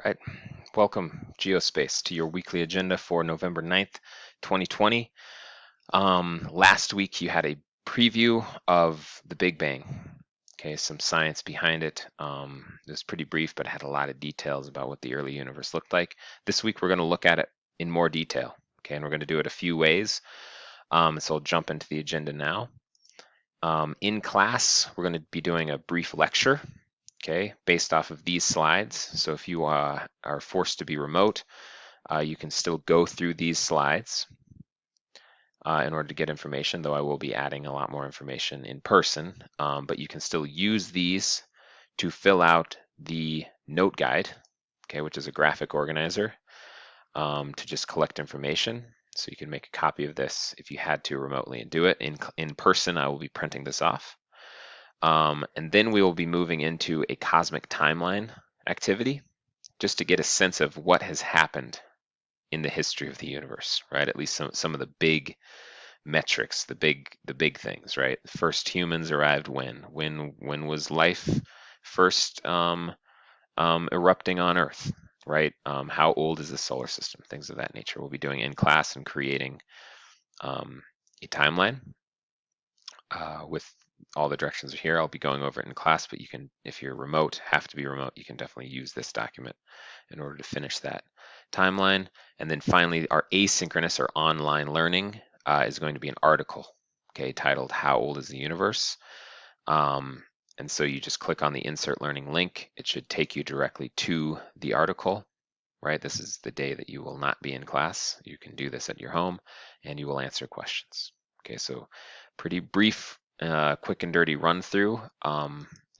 Right. Welcome, Geo Space, to your weekly agenda for November 9th, 2020. Last week you had a preview of the Big Bang. Okay, some science behind it. It was pretty brief, but it had a lot of details about what the early universe looked like. This week we're going to look at it in more detail. Okay, and we're going to do it a few ways. So I'll jump into the agenda now. In class, we're going to be doing a brief lecture, okay, based off of these slides. So if you are forced to be remote, you can still go through these slides in order to get information, though I will be adding a lot more information in person, but you can still use these to fill out the note guide, okay, which is a graphic organizer, to just collect information. So you can make a copy of this if you had to remotely and do it. In person, I will be printing this off. And then we will be moving into a cosmic timeline activity just to get a sense of what has happened in the history of the universe, right? At least some of the big metrics, the big things, right? First humans arrived when was life first erupting on Earth, right? How old is the solar system? Things of that nature we'll be doing in class and creating a timeline with all the directions are here. I'll be going over it in class, but you can, if you're remote, have to be remote, you can definitely use this document in order to finish that timeline. And then finally, our asynchronous or online learning is going to be an article, okay, titled How Old is the Universe? And so you just click on the Insert Learning link. It should take you directly to the article, right? This is the day that you will not be in class. You can do this at your home and you will answer questions. Okay, so pretty brief, quick and dirty run through.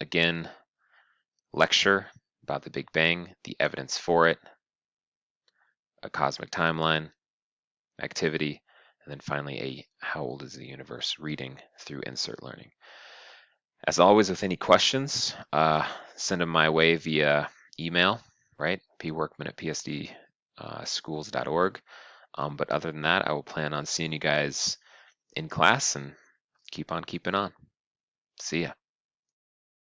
Again, lecture about the Big Bang, the evidence for it, a cosmic timeline, activity, and then finally a How Old is the Universe reading through Insert Learning. As always, with any questions, send them my way via email, right? pworkman@psdschools.org. But other than that, I will plan on seeing you guys in class and keep on keeping on. See ya.